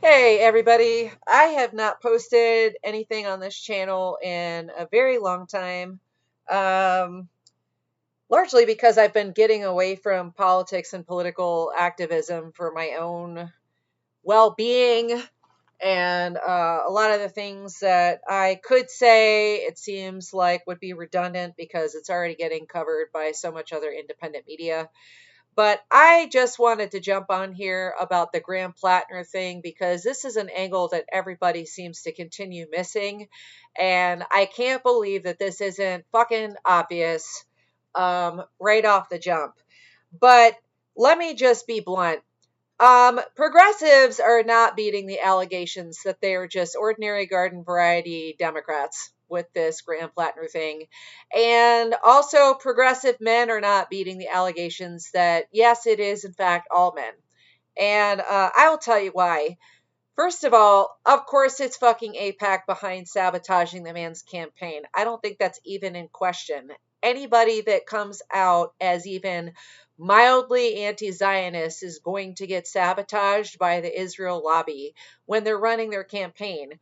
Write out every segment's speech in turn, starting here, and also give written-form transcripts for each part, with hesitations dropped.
Hey everybody, I have not posted anything on this channel in a very long time. Um, Largely because I've been getting away from politics and political activism for my own well-being, and a lot of the things that I could say it seems like would be redundant because it's already getting covered by so much other independent media. But I just wanted to jump on here about the Graham Platner thing because this is an angle that everybody seems to continue missing. And I can't believe that this isn't fucking obvious right off the jump. But let me just be blunt. Progressives are not beating the allegations that they are just ordinary garden variety Democrats with this Graham Platner thing. And also, progressive men are not beating the allegations that, yes, it is, in fact, all men. And I will tell you why. First of all, of course, it's fucking AIPAC behind sabotaging the man's campaign. I don't think that's even in question. Anybody that comes out as even mildly anti Zionist is going to get sabotaged by the Israel lobby when they're running their campaign.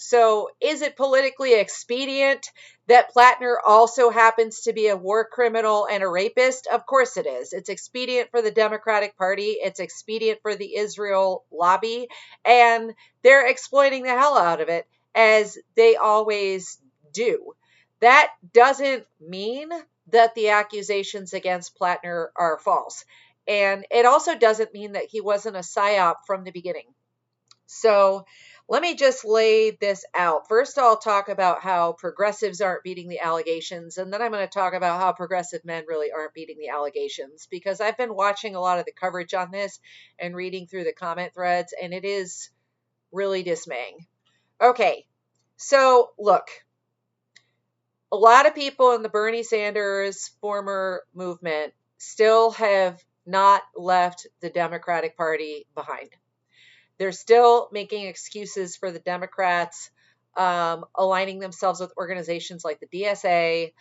So, is it politically expedient that Platner also happens to be a war criminal and a rapist? Of course it is. It's expedient for the Democratic Party, it's expedient for the Israel lobby, and they're exploiting the hell out of it as they always do. That doesn't mean that the accusations against Platner are false. And it also doesn't mean that he wasn't a psyop from the beginning. So let me just lay this out. First, I'll talk about how progressives aren't beating the allegations, and then I'm going to talk about how progressive men really aren't beating the allegations because I've been watching a lot of the coverage on this and reading through the comment threads, and it is really dismaying. Okay, so look, a lot of people in the Bernie Sanders former movement still have not left the Democratic Party behind. They're still making excuses for the Democrats, aligning themselves with organizations like the DSA,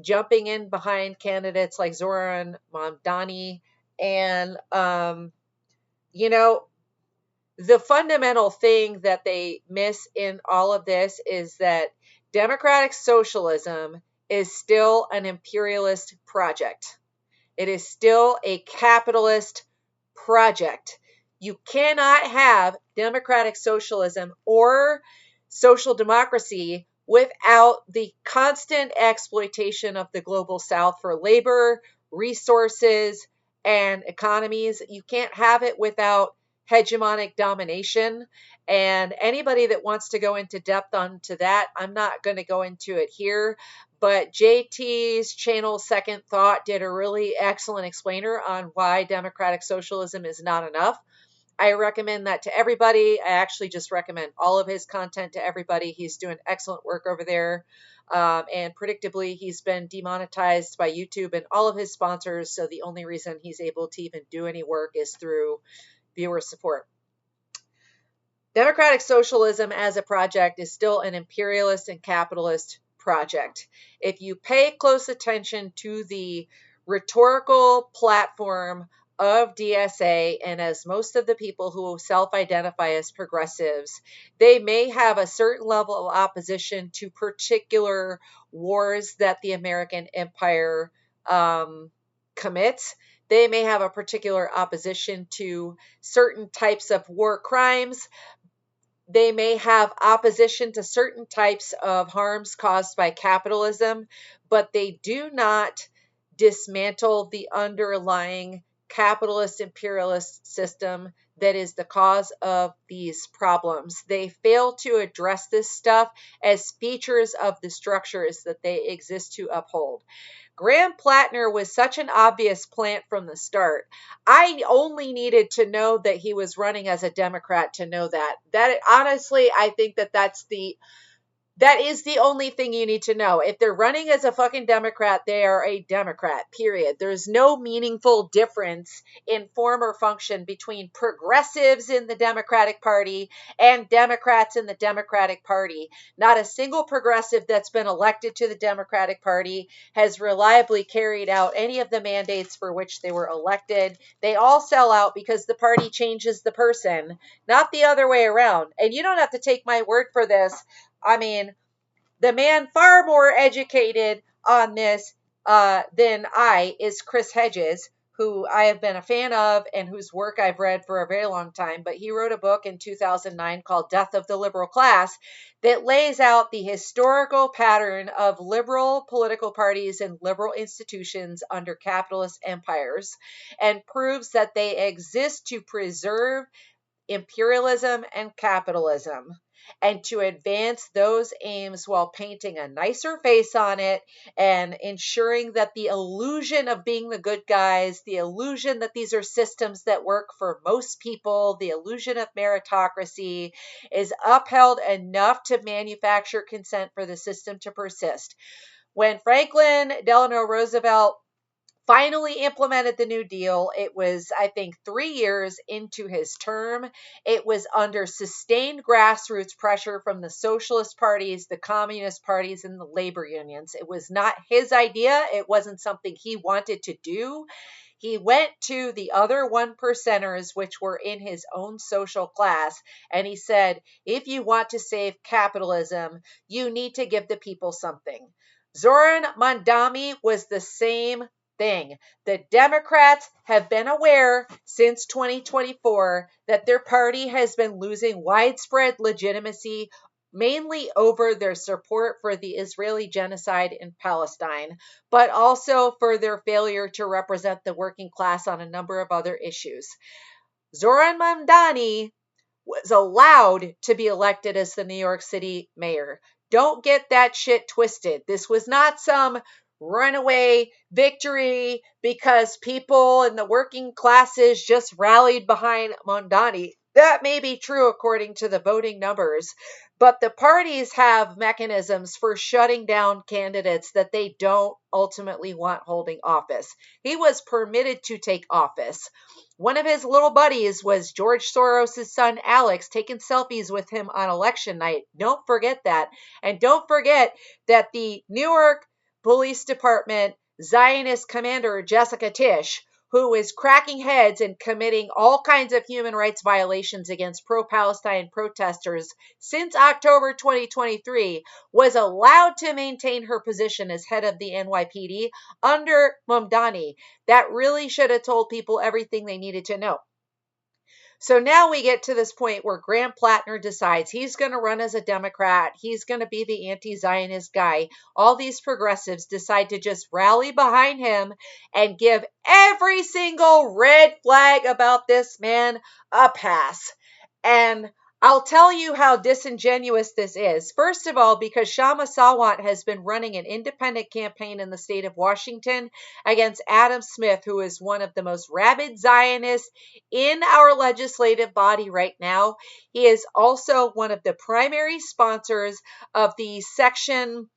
jumping in behind candidates like Zoran Mamdani. And, you know, the fundamental thing that they miss in all of this is that democratic socialism is still an imperialist project. It is still a capitalist project. You cannot have democratic socialism or social democracy without the constant exploitation of the global south for labor, resources, and economies. You can't have it without hegemonic domination. And anybody that wants to go into depth onto that, I'm not going to go into it here. But JT's channel Second Thought did a really excellent explainer on why democratic socialism is not enough. I recommend that to everybody. I actually just recommend all of his content to everybody. He's doing excellent work over there. And predictably, he's been demonetized by YouTube and all of his sponsors. So the only reason he's able to even do any work is through viewer support. Democratic socialism as a project is still an imperialist and capitalist project. If you pay close attention to the rhetorical platform of DSA, and as most of the people who self identify as progressives, they may have a certain level of opposition to particular wars that the American empire commits. They may have a particular opposition to certain types of war crimes. They may have opposition to certain types of harms caused by capitalism, but they do not dismantle the underlying capitalist imperialist system that is the cause of these problems. They fail to address this stuff as features of the structures that they exist to uphold. Graham Platner was such an obvious plant from the start. I only needed to know that he was running as a Democrat to know that. That honestly, I think that that's the That is the only thing you need to know. If they're running as a fucking Democrat, they are a Democrat, period. There's no meaningful difference in form or function between progressives in the Democratic Party and Democrats in the Democratic Party. Not a single progressive that's been elected to the Democratic Party has reliably carried out any of the mandates for which they were elected. They all sell out because the party changes the person, not the other way around. And you don't have to take my word for this. I mean, the man far more educated on this than I is Chris Hedges, who I have been a fan of and whose work I've read for a very long time. But he wrote a book in 2009 called Death of the Liberal Class that lays out the historical pattern of liberal political parties and liberal institutions under capitalist empires and proves that they exist to preserve imperialism and capitalism, and to advance those aims while painting a nicer face on it and ensuring that the illusion of being the good guys, the illusion that these are systems that work for most people, the illusion of meritocracy is upheld enough to manufacture consent for the system to persist. When Franklin Delano Roosevelt finally implemented the New Deal, it was, I think, 3 years into his term. It was under sustained grassroots pressure from the socialist parties, the communist parties, and the labor unions. It was not his idea. It wasn't something he wanted to do. He went to the other one percenters, which were in his own social class, and he said, if you want to save capitalism, you need to give the people something. Zoran Mandami was the same thing. The Democrats have been aware since 2024 that their party has been losing widespread legitimacy, mainly over their support for the Israeli genocide in Palestine, but also for their failure to represent the working class on a number of other issues. Zoran Mamdani was allowed to be elected as the New York City mayor. Don't get that shit twisted. This was not some runaway victory because people in the working classes just rallied behind Mondani. That may be true according to the voting numbers, but the parties have mechanisms for shutting down candidates that they don't ultimately want holding office. He was permitted to take office. One of his little buddies was George Soros' son, Alex, taking selfies with him on election night. Don't forget that. And don't forget that the Newark Police Department Zionist commander, Jessica Tisch, who is cracking heads and committing all kinds of human rights violations against pro-Palestine protesters since October 2023, was allowed to maintain her position as head of the NYPD under Mamdani. That really should have told people everything they needed to know. So now we get to this point where Graham Platner decides he's going to run as a Democrat. He's going to be the anti-Zionist guy. All these progressives decide to just rally behind him and give every single red flag about this man a pass. And I'll tell you how disingenuous this is. First of all, because Kshama Sawant has been running an independent campaign in the state of Washington against Adam Smith, who is one of the most rabid Zionists in our legislative body right now. He is also one of the primary sponsors of the section,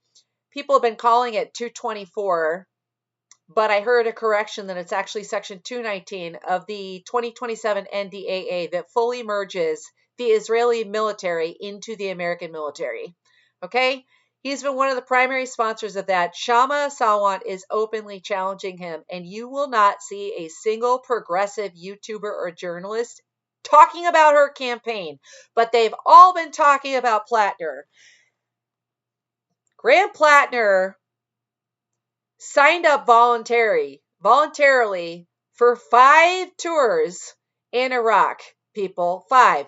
people have been calling it 224, but I heard a correction that it's actually section 219 of the 2027 NDAA that fully merges the Israeli military into the American military. Okay? He's been one of the primary sponsors of that. Kshama Sawant is openly challenging him, and you will not see a single progressive YouTuber or journalist talking about her campaign, but they've all been talking about Platner. Graham Platner signed up voluntarily for 5 tours in Iraq, people. 5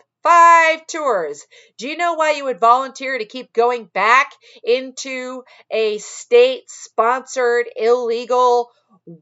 tours. Do you know why you would volunteer to keep going back into a state-sponsored illegal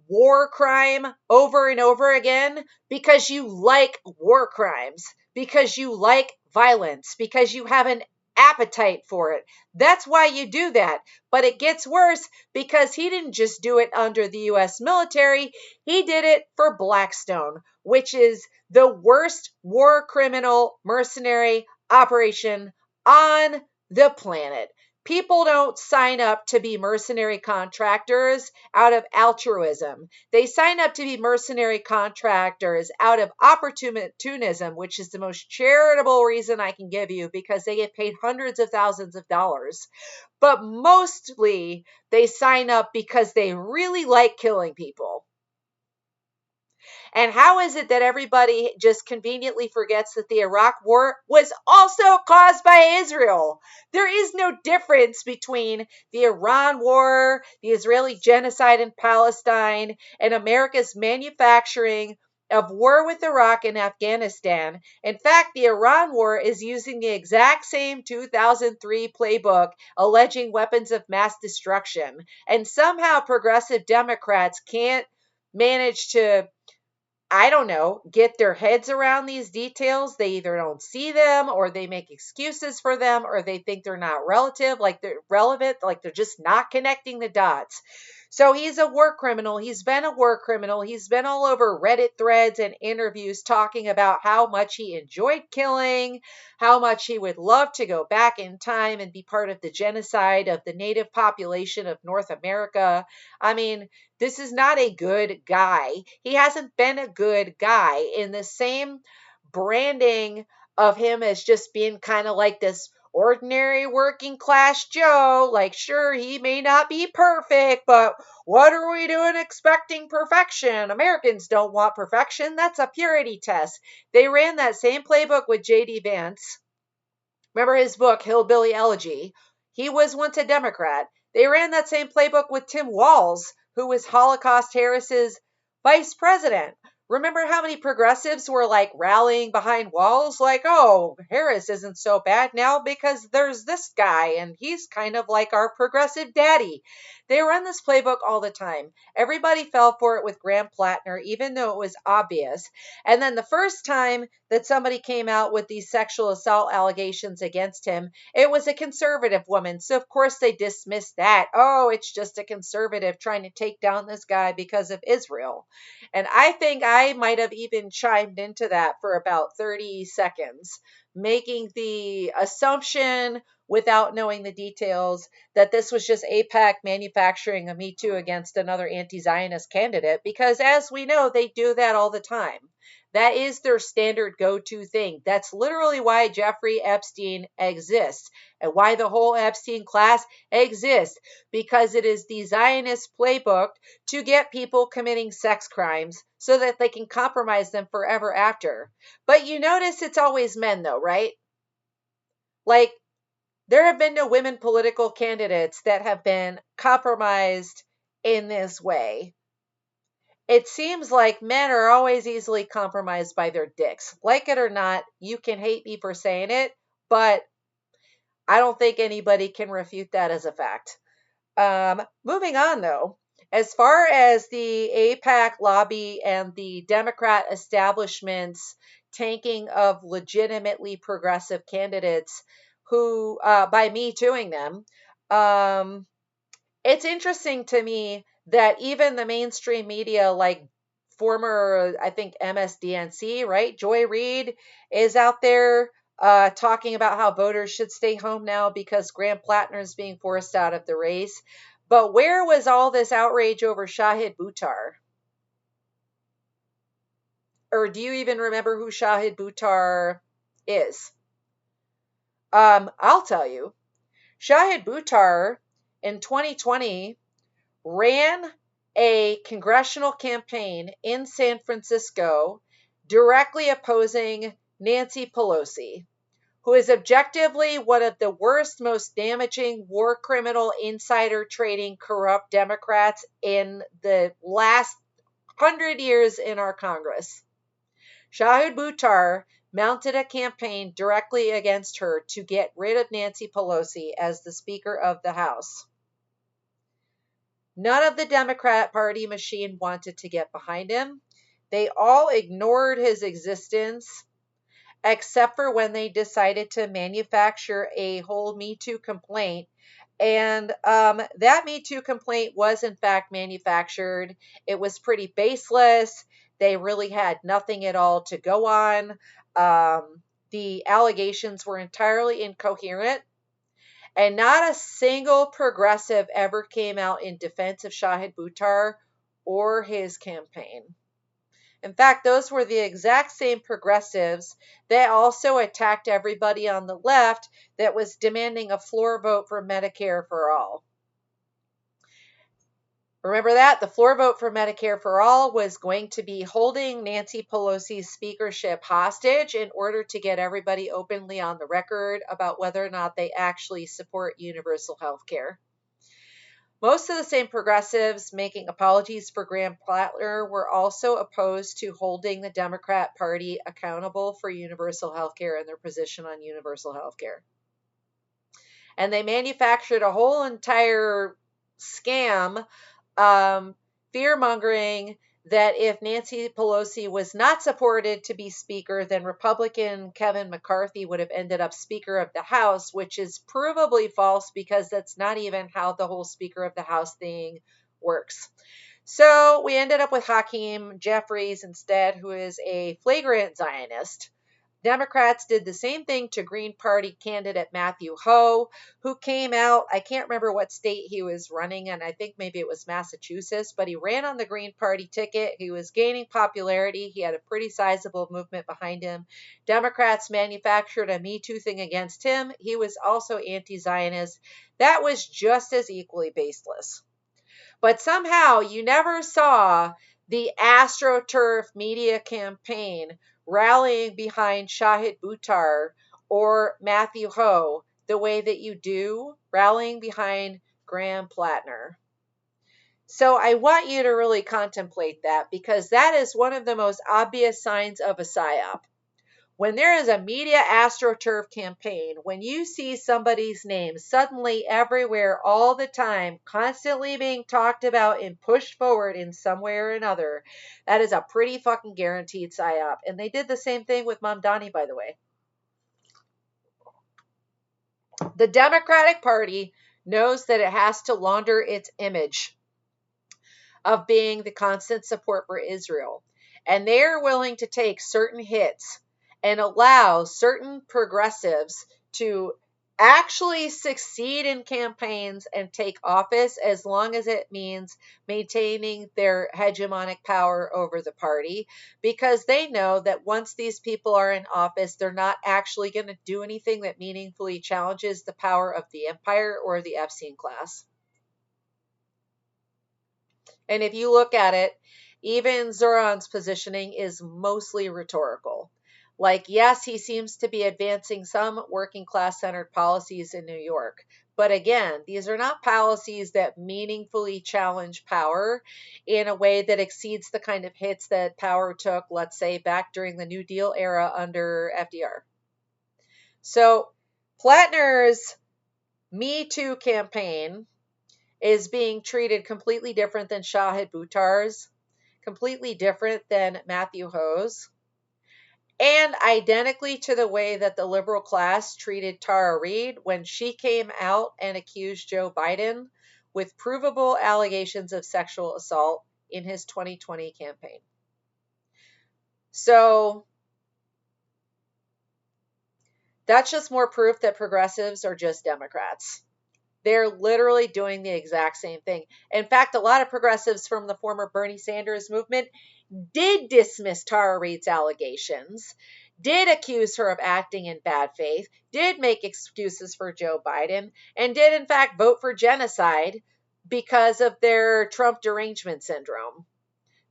war crime over and over again? Because you like war crimes, because you like violence, because you have an appetite for it. That's why you do that. But it gets worse because he didn't just do it under the U.S. military. He did it for Blackstone, which is the worst war criminal mercenary operation on the planet. People don't sign up to be mercenary contractors out of altruism. They sign up to be mercenary contractors out of opportunism, which is the most charitable reason I can give you because they get paid hundreds of thousands of dollars. But mostly they sign up because they really like killing people. And how is it that everybody just conveniently forgets that the Iraq War was also caused by Israel? There is no difference between the Iran War, the Israeli genocide in Palestine, and America's manufacturing of war with Iraq and Afghanistan. In fact, the Iran War is using the exact same 2003 playbook alleging weapons of mass destruction. And somehow progressive Democrats can't manage to, I don't know, get their heads around these details. They either don't see them or they make excuses for them or they think they're not like they're relevant, like they're just not connecting the dots. So he's a war criminal. He's been a war criminal. He's been all over Reddit threads and interviews talking about how much he enjoyed killing, how much he would love to go back in time and be part of the genocide of the native population of North America. I mean, this is not a good guy. He hasn't been a good guy. In the same branding of him as just being kind of like this ordinary working class Joe, like, sure, he may not be perfect, but what are we doing expecting perfection? Americans don't want perfection. That's a purity test. They ran that same playbook with J.D. Vance. Remember his book, Hillbilly Elegy? He was once a Democrat. They ran that same playbook with Tim Walz, who was Holocaust Harris's vice president. Remember how many progressives were like rallying behind Walz? Like, oh, Harris isn't so bad now because there's this guy and he's kind of like our progressive daddy. They run this playbook all the time. Everybody fell for it with Graham Platner, even though it was obvious. And then the first time that somebody came out with these sexual assault allegations against him, it was a conservative woman. So, of course, they dismissed that. Oh, it's just a conservative trying to take down this guy because of Israel. And I think I might have even chimed into that for about 30 seconds, making the assumption without knowing the details that this was just AIPAC manufacturing a Me Too against another anti Zionist candidate, because as we know, they do that all the time. That is their standard go to thing. That's literally why Jeffrey Epstein exists and why the whole Epstein class exists, because it is the Zionist playbook to get people committing sex crimes so that they can compromise them forever after. But you notice it's always men, though, right? Like, there have been no women political candidates that have been compromised in this way. It seems like men are always easily compromised by their dicks. Like it or not, you can hate me for saying it, but I don't think anybody can refute that as a fact. Moving on, though, as far as the AIPAC lobby and the Democrat establishment's tanking of legitimately progressive candidates who, by me tooing them, um, it's interesting to me that even the mainstream media, like former, I think, MSDNC, right? Joy Reid is out there talking about how voters should stay home now because Graham Platner is being forced out of the race. But where was all this outrage over Shahid Buttar? Or do you even remember who Shahid Buttar is? I'll tell you. Shahid Buttar in 2020 ran a congressional campaign in San Francisco directly opposing Nancy Pelosi, who is objectively one of the worst, most damaging war criminal, insider trading, corrupt Democrats in the last 100 years in our Congress. Shahid Buttar mounted a campaign directly against her to get rid of Nancy Pelosi as the Speaker of the House. None of the Democrat Party machine wanted to get behind him. They all ignored his existence, except for when they decided to manufacture a whole Me Too complaint. And that Me Too complaint was, in fact, manufactured. It was pretty baseless. They really had nothing at all to go on. The allegations were entirely incoherent. And not a single progressive ever came out in defense of Shahid Buttar or his campaign. In fact, those were the exact same progressives that also attacked everybody on the left that was demanding a floor vote for Medicare for all. Remember that? The floor vote for Medicare for all was going to be holding Nancy Pelosi's speakership hostage in order to get everybody openly on the record about whether or not they actually support universal health care. Most of the same progressives making apologies for Graham Platner were also opposed to holding the Democrat Party accountable for universal health care and their position on universal health care. And they manufactured a whole entire scam, fear-mongering that if Nancy Pelosi was not supported to be Speaker, then Republican Kevin McCarthy would have ended up Speaker of the House, which is provably false because that's not even how the whole Speaker of the House thing works. So we ended up with Hakeem Jeffries instead, who is a flagrant Zionist. Democrats did the same thing to Green Party candidate Matthew Hoh, who came out. I can't remember what state he was running, and I think maybe it was Massachusetts, but he ran on the Green Party ticket. He was gaining popularity. He had a pretty sizable movement behind him. Democrats manufactured a Me Too thing against him. He was also anti-Zionist. That was just as equally baseless. But somehow you never saw the AstroTurf media campaign rallying behind Shahid Buttar or Matthew Hoh the way that you do rallying behind Graham Platner. So I want you to really contemplate that, because that is one of the most obvious signs of a psyop. When there is a media AstroTurf campaign, when you see somebody's name suddenly everywhere all the time, constantly being talked about and pushed forward in some way or another, that is a pretty fucking guaranteed psyop. And they did the same thing with Mamdani, by the way. The Democratic Party knows that it has to launder its image of being the constant support for Israel. And they are willing to take certain hits and allow certain progressives to actually succeed in campaigns and take office, as long as it means maintaining their hegemonic power over the party, because they know that once these people are in office, they're not actually going to do anything that meaningfully challenges the power of the empire or the Epstein class. And if you look at it, even Zoran's positioning is mostly rhetorical. Like, yes, he seems to be advancing some working class centered policies in New York. But again, these are not policies that meaningfully challenge power in a way that exceeds the kind of hits that power took, let's say, back during the New Deal era under FDR. So Platner's Me Too campaign is being treated completely different than Shahid Buttar's, completely different than Matthew Hoh's, and identically to the way that the liberal class treated Tara Reade when she came out and accused Joe Biden with provable allegations of sexual assault in his 2020 campaign. So that's just more proof that progressives are just Democrats. They're literally doing the exact same thing. In fact, a lot of progressives from the former Bernie Sanders movement did dismiss Tara Reade's allegations, did accuse her of acting in bad faith, did make excuses for Joe Biden, and did in fact vote for genocide because of their Trump derangement syndrome.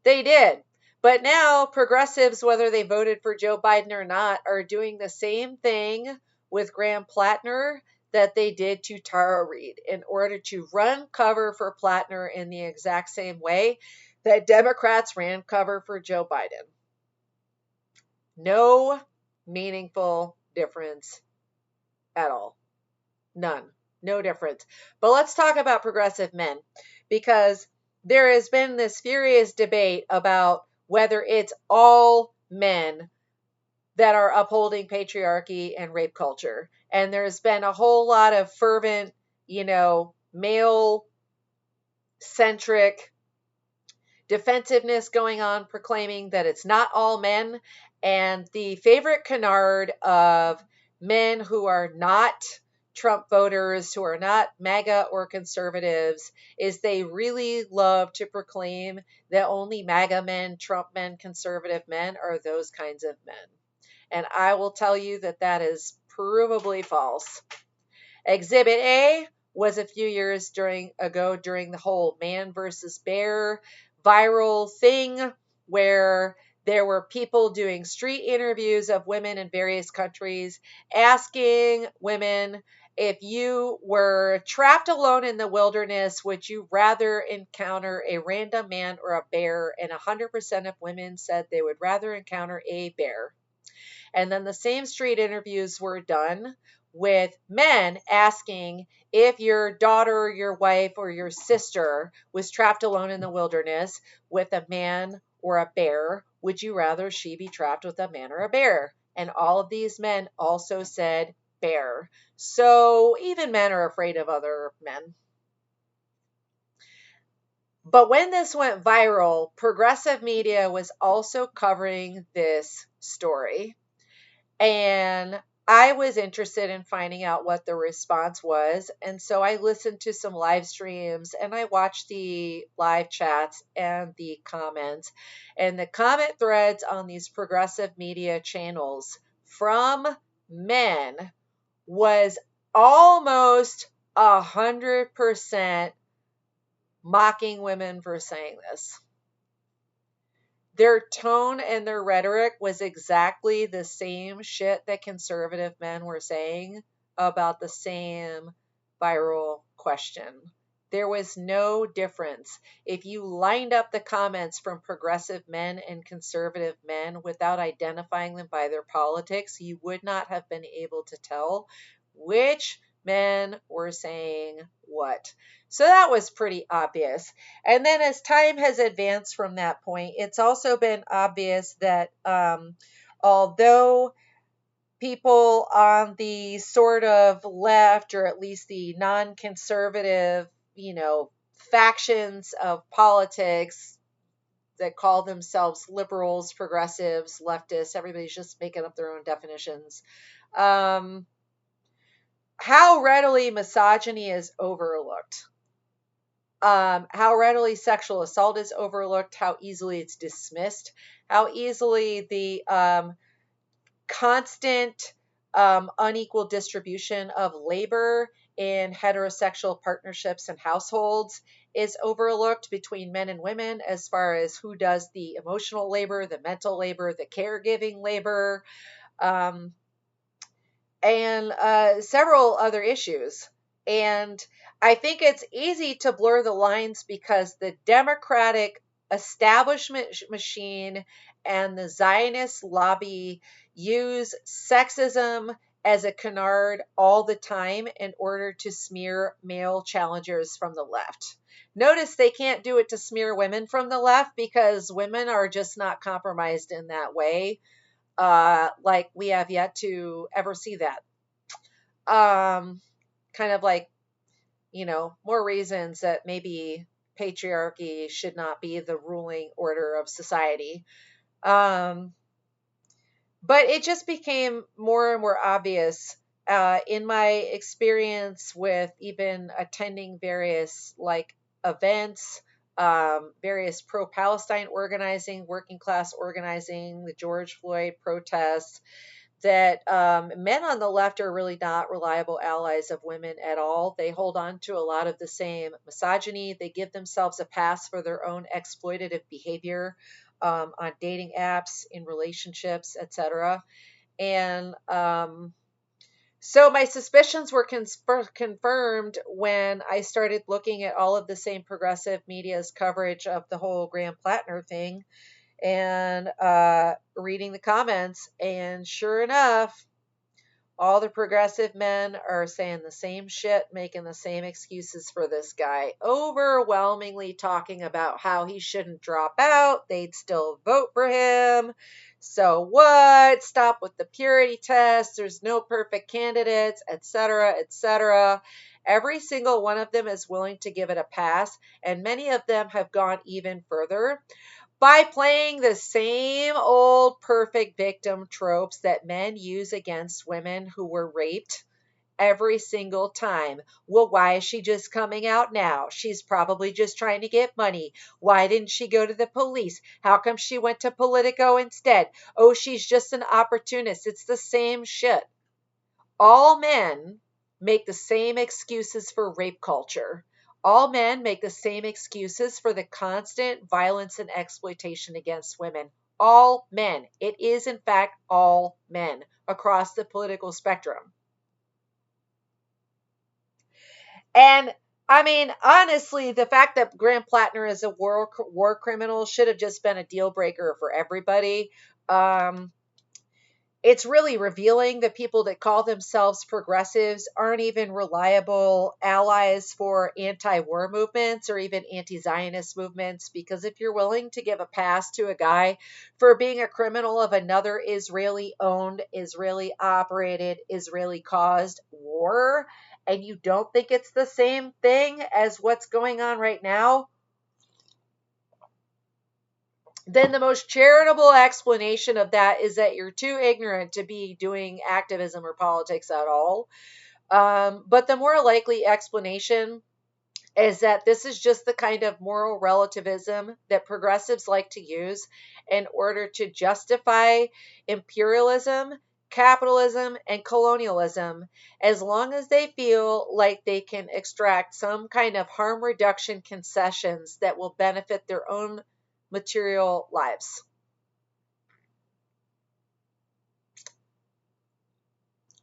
They did. But now progressives, whether they voted for Joe Biden or not, are doing the same thing with Graham Platner that they did to Tara Reade in order to run cover for Platner in the exact same way that Democrats ran cover for Joe Biden. No meaningful difference at all. None. No difference. But let's talk about progressive men, because there has been this furious debate about whether it's all men that are upholding patriarchy and rape culture. And there's been a whole lot of fervent, male-centric defensiveness going on, proclaiming that it's not all men. And the favorite canard of men who are not Trump voters who are not MAGA or conservatives is they really love to proclaim that only MAGA men, Trump men, conservative men are those kinds of men. And I will tell you that that is provably false. Exhibit A was a few years ago during the whole man versus bear viral thing where there were people doing street interviews of women in various countries asking women, if you were trapped alone in the wilderness, would you rather encounter a random man or a bear? And 100% of women said they would rather encounter a bear. And then the same street interviews were done with men asking, if your daughter, your wife, or your sister was trapped alone in the wilderness with a man or a bear, would you rather she be trapped with a man or a bear? And all of these men also said bear. So even men are afraid of other men. But when this went viral, progressive media was also covering this story. And I was interested in finding out what the response was. And so I listened to some live streams and I watched the live chats and the comments. And the comment threads on these progressive media channels from men was almost 100% mocking women for saying this. Their tone and their rhetoric was exactly the same shit that conservative men were saying about the same viral question. There was no difference. If you lined up the comments from progressive men and conservative men without identifying them by their politics, you would not have been able to tell which men were saying what. So that was pretty obvious. And then as time has advanced from that point, it's also been obvious that although people on the sort of left, or at least the non-conservative, factions of politics that call themselves liberals, progressives, leftists, everybody's just making up their own definitions. How readily misogyny is overlooked. How readily sexual assault is overlooked, how easily it's dismissed, how easily the constant unequal distribution of labor in heterosexual partnerships and households is overlooked between men and women as far as who does the emotional labor, the mental labor, the caregiving labor, and several other issues. And I think it's easy to blur the lines because the Democratic establishment machine and the Zionist lobby use sexism as a canard all the time in order to smear male challengers from the left. Notice they can't do it to smear women from the left because women are just not compromised in that way. Like we have yet to ever see that. Kind of like, more reasons that maybe patriarchy should not be the ruling order of society. But it just became more and more obvious in my experience with even attending various events, various pro-Palestine organizing, working class organizing, the George Floyd protests, that men on the left are really not reliable allies of women at all. They hold on to a lot of the same misogyny. They give themselves a pass for their own exploitative behavior on dating apps, in relationships, etc. And so my suspicions were confirmed when I started looking at all of the same progressive media's coverage of the whole Graham Platner thing and reading the comments. And sure enough, all the progressive men are saying the same shit, making the same excuses for this guy, overwhelmingly talking about how he shouldn't drop out. They'd still vote for him. So what? Stop with the purity test. There's no perfect candidates, etc., etc. Every single one of them is willing to give it a pass, and many of them have gone even further by playing the same old perfect victim tropes that men use against women who were raped every single time. Well, why is she just coming out now? She's probably just trying to get money. Why didn't she go to the police? How come she went to Politico instead? Oh, she's just an opportunist. It's the same shit. All men make the same excuses for rape culture. All men make the same excuses for the constant violence and exploitation against women. All men. It is, in fact, all men across the political spectrum. And I mean, honestly, the fact that Graham Platner is a war criminal should have just been a deal breaker for everybody. It's really revealing that people that call themselves progressives aren't even reliable allies for anti-war movements or even anti-Zionist movements, because if you're willing to give a pass to a guy for being a criminal of another Israeli-owned, Israeli-operated, Israeli-caused war, and you don't think it's the same thing as what's going on right now, then the most charitable explanation of that is that you're too ignorant to be doing activism or politics at all. But the more likely explanation is that this is just the kind of moral relativism that progressives like to use in order to justify imperialism, capitalism, and colonialism, as long as they feel like they can extract some kind of harm reduction concessions that will benefit their own material lives.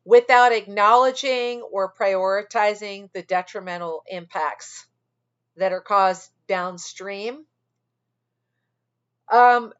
Without acknowledging or prioritizing the detrimental impacts that are caused downstream. And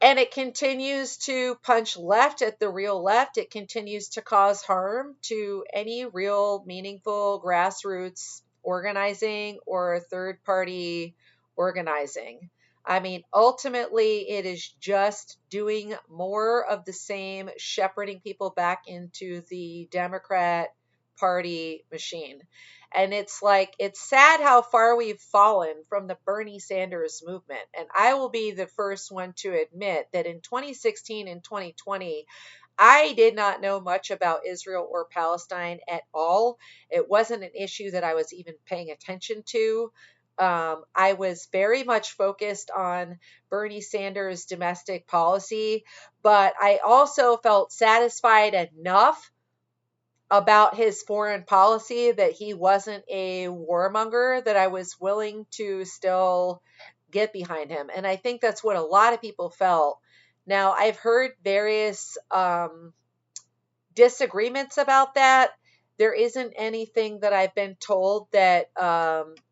it continues to punch left at the real left. It continues to cause harm to any real, meaningful grassroots organizing or third party organizing. I mean, ultimately, it is just doing more of the same, shepherding people back into the Democrat Party machine. And it's like, it's sad how far we've fallen from the Bernie Sanders movement. And I will be the first one to admit that in 2016 and 2020, I did not know much about Israel or Palestine at all. It wasn't an issue that I was even paying attention to. I was very much focused on Bernie Sanders' domestic policy, but I also felt satisfied enough about his foreign policy that he wasn't a warmonger, that I was willing to still get behind him. And I think that's what a lot of people felt. Now, I've heard various disagreements about that. There isn't anything that I've been told that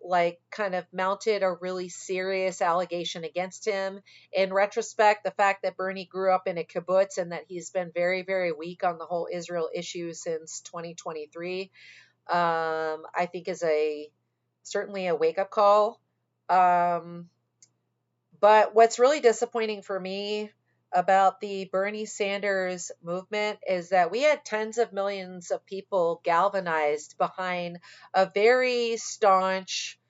like kind of mounted a really serious allegation against him. In retrospect, the fact that Bernie grew up in a kibbutz and that he's been very, very weak on the whole Israel issue since 2023, I think is certainly a wake-up call. But what's really disappointing for me about the Bernie Sanders movement is that we had tens of millions of people galvanized behind a very staunch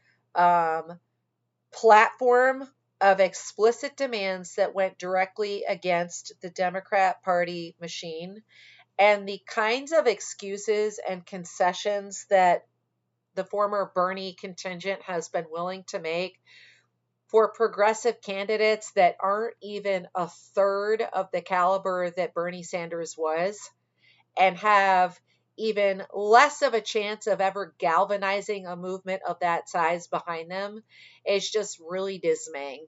platform of explicit demands that went directly against the Democrat Party machine. And the kinds of excuses and concessions that the former Bernie contingent has been willing to make for progressive candidates that aren't even a third of the caliber that Bernie Sanders was, and have even less of a chance of ever galvanizing a movement of that size behind them, is just really dismaying.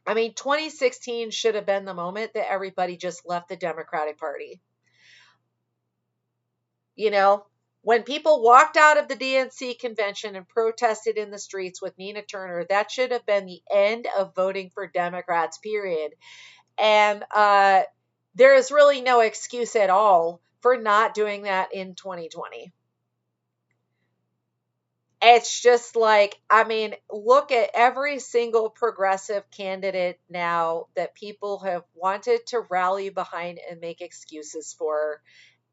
I mean, 2016 should have been the moment that everybody just left the Democratic Party. You know, when people walked out of the DNC convention and protested in the streets with Nina Turner, that should have been the end of voting for Democrats, period. And there is really no excuse at all for not doing that in 2020. It's just like, I mean, look at every single progressive candidate now that people have wanted to rally behind and make excuses for.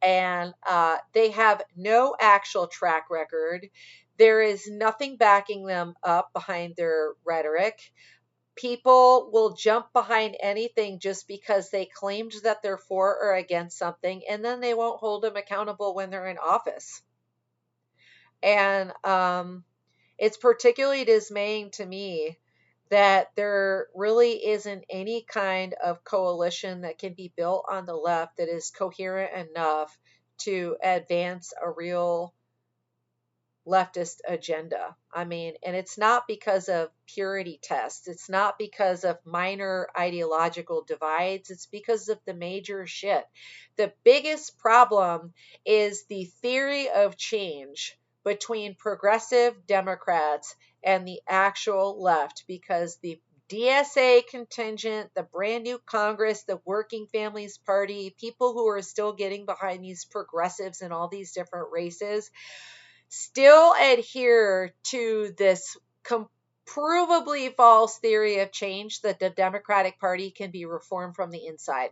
And they have no actual track record. There is nothing backing them up behind their rhetoric. people will jump behind anything just because they claimed that they're for or against something, and then they won't hold them accountable when they're in office. And it's particularly dismaying to me that there really isn't any kind of coalition that can be built on the left that is coherent enough to advance a real leftist agenda. I mean, and it's not because of purity tests. It's not because of minor ideological divides. It's because of the major shit. The biggest problem is the theory of change between progressive Democrats and the actual left, because the DSA contingent, the brand new Congress, the Working Families Party, people who are still getting behind these progressives in all these different races, still adhere to this provably false theory of change that the Democratic Party can be reformed from the inside.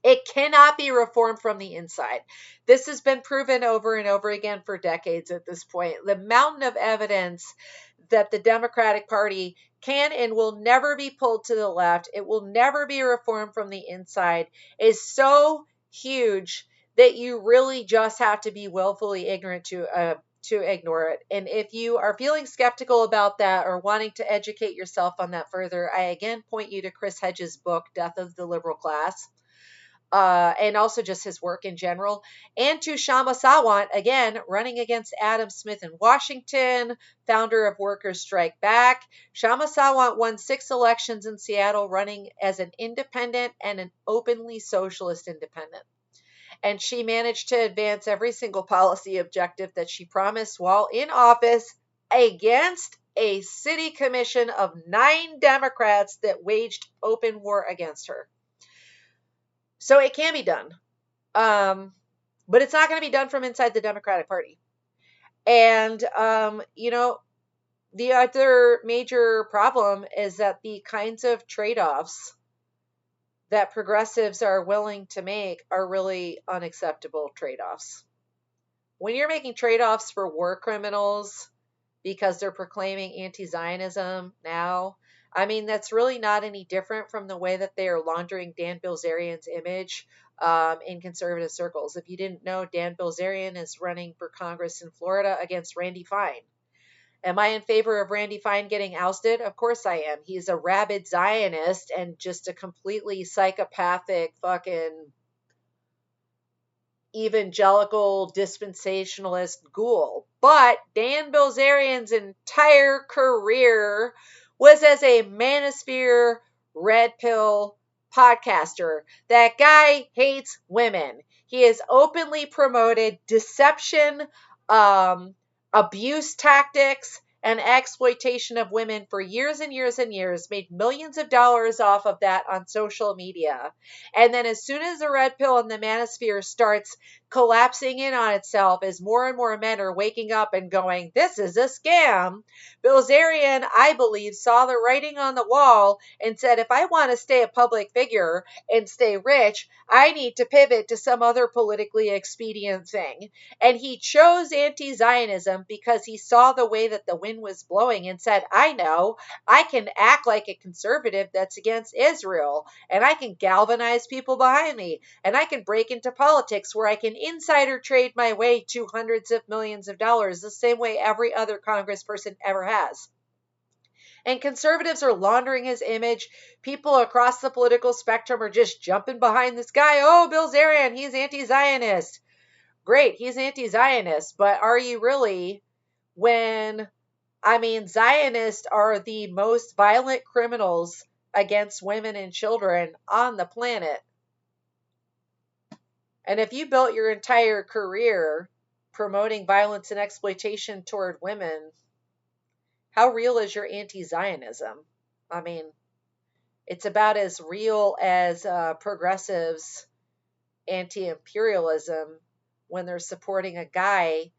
It cannot be reformed from the inside. This has been proven over and over again for decades at this point. The mountain of evidence that the Democratic Party can and will never be pulled to the left, it will never be reformed from the inside, is so huge that you really just have to be willfully ignorant to ignore it. And if you are feeling skeptical about that or wanting to educate yourself on that further, I again point you to Chris Hedges' book, Death of the Liberal Class. And also just his work in general, and to Kshama Sawant, again, running against Adam Smith in Washington, founder of Workers Strike Back. Kshama Sawant won 6 elections in Seattle running as an independent and an openly socialist independent. And she managed to advance every single policy objective that she promised while in office against a city commission of 9 Democrats that waged open war against her. So it can be done. But it's not going to be done from inside the Democratic Party. And, the other major problem is that the kinds of trade-offs that progressives are willing to make are really unacceptable trade-offs. When you're making trade-offs for war criminals because they're proclaiming anti-Zionism now, I mean, that's really not any different from the way that they are laundering Dan Bilzerian's image in conservative circles. If you didn't know, Dan Bilzerian is running for Congress in Florida against Randy Fine. Am I in favor of Randy Fine getting ousted? Of course I am. He's a rabid Zionist and just a completely psychopathic fucking evangelical dispensationalist ghoul. But Dan Bilzerian's entire career was as a manosphere red pill podcaster. That guy hates women. He has openly promoted deception, abuse tactics, and exploitation of women for years and years and years, made millions of dollars off of that on social media. And then as soon as the red pill and the manosphere starts collapsing in on itself, as more and more men are waking up and going, this is a scam, Bilzerian, I believe, saw the writing on the wall and said, if I want to stay a public figure and stay rich, I need to pivot to some other politically expedient thing. And he chose anti-Zionism because he saw the way that the wind was blowing and said, I know, I can act like a conservative that's against Israel, and I can galvanize people behind me, and I can break into politics where I can insider trade my way to hundreds of millions of dollars the same way every other congressperson ever has. And conservatives are laundering his image. People across the political spectrum are just jumping behind this guy. Oh, Bilzerian, he's anti-Zionist. Great, he's anti-Zionist, but are you really? When, I mean, Zionists are the most violent criminals against women and children on the planet. And if you built your entire career promoting violence and exploitation toward women, how real is your anti-Zionism? I mean, it's about as real as progressives' anti-imperialism when they're supporting a guy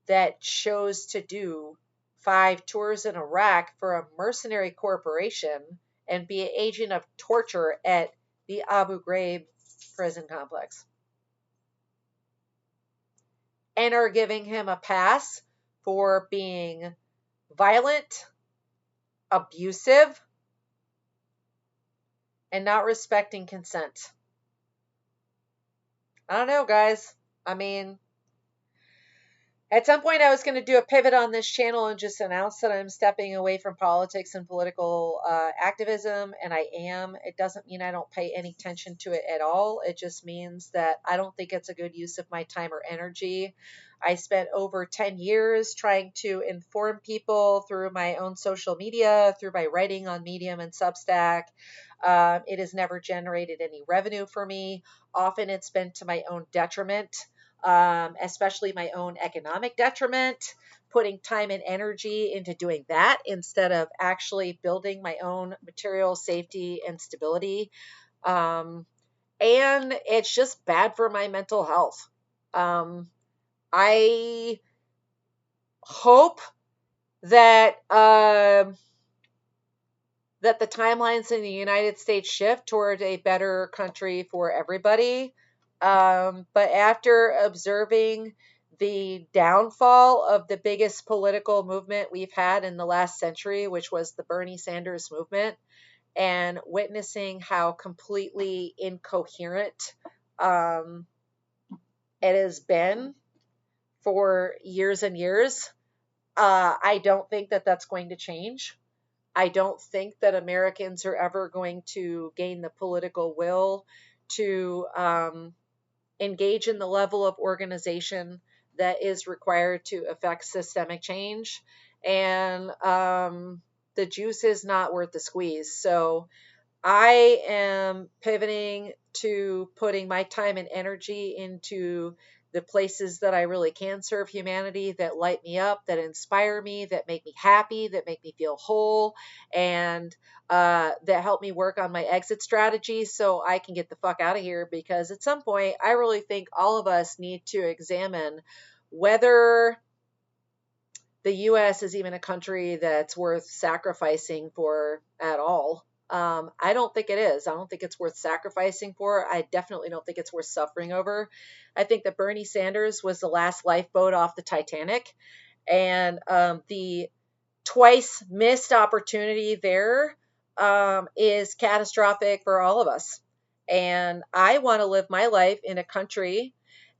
that chose to do 5 tours in Iraq for a mercenary corporation and be an agent of torture at the Abu Ghraib prison complex. And are giving him a pass for being violent, abusive, and not respecting consent. I don't know, guys. I mean, at some point, I was going to do a pivot on this channel and just announce that I'm stepping away from politics and political activism, and I am. It doesn't mean I don't pay any attention to it at all. It just means that I don't think it's a good use of my time or energy. I spent over 10 years trying to inform people through my own social media, through my writing on Medium and Substack. It has never generated any revenue for me. Often it's been to my own detriment, especially my own economic detriment, putting time and energy into doing that instead of actually building my own material safety and stability. And it's just bad for my mental health. I hope that that the timelines in the United States shift toward a better country for everybody. But after observing the downfall of the biggest political movement we've had in the last century, which was the Bernie Sanders movement, and witnessing how completely incoherent it has been for years and years, I don't think that that's going to change. I don't think that Americans are ever going to gain the political will to engage in the level of organization that is required to affect systemic change. And the juice is not worth the squeeze. So I am pivoting to putting my time and energy into the places that I really can serve humanity, that light me up, that inspire me, that make me happy, that make me feel whole, and that help me work on my exit strategy so I can get the fuck out of here. Because at some point, I really think all of us need to examine whether the US is even a country that's worth sacrificing for at all. I don't think it is. I don't think it's worth sacrificing for. I definitely don't think it's worth suffering over. I think that Bernie Sanders was the last lifeboat off the Titanic, and the twice missed opportunity there is catastrophic for all of us. And I want to live my life in a country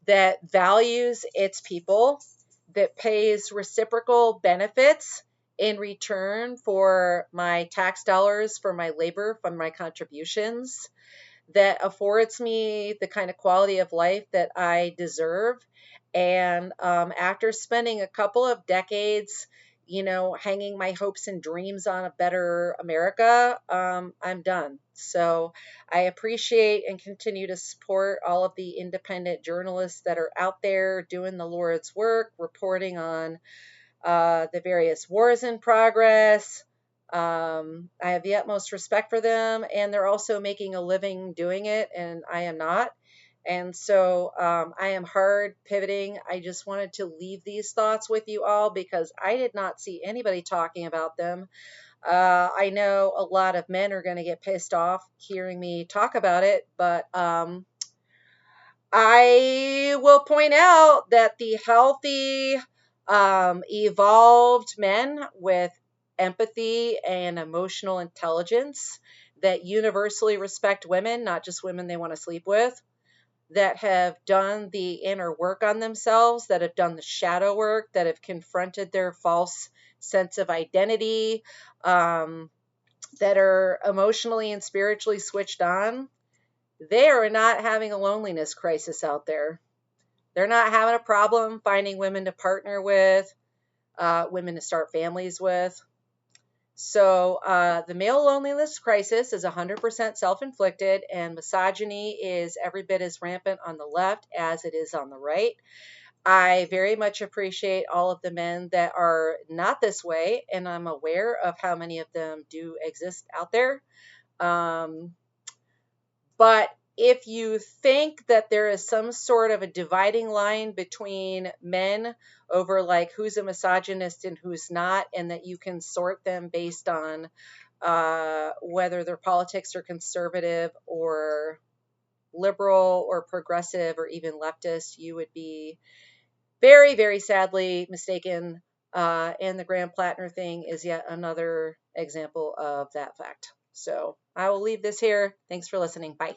that values its people, that pays reciprocal benefits in return for my tax dollars, for my labor, for my contributions, that affords me the kind of quality of life that I deserve. And after spending a couple of decades, hanging my hopes and dreams on a better America, I'm done. So I appreciate and continue to support all of the independent journalists that are out there doing the Lord's work, reporting on the various wars in progress. I have the utmost respect for them, and they're also making a living doing it, and I am not. And so I am hard pivoting. I just wanted to leave these thoughts with you all because I did not see anybody talking about them. I know a lot of men are going to get pissed off hearing me talk about it, but I will point out that the healthy, evolved men with empathy and emotional intelligence that universally respect women, not just women they want to sleep with, that have done the inner work on themselves, that have done the shadow work, that have confronted their false sense of identity, that are emotionally and spiritually switched on, they are not having a loneliness crisis out there. They're not having a problem finding women to partner with, women to start families with. So the male loneliness crisis is 100% self-inflicted, and misogyny is every bit as rampant on the left as it is on the right. I very much appreciate all of the men that are not this way, and I'm aware of how many of them do exist out there. But if you think that there is some sort of a dividing line between men over like who's a misogynist and who's not, and that you can sort them based on whether their politics are conservative or liberal or progressive or even leftist, you would be very, very sadly mistaken. And the Graham Platner thing is yet another example of that fact. So I will leave this here. Thanks for listening. Bye.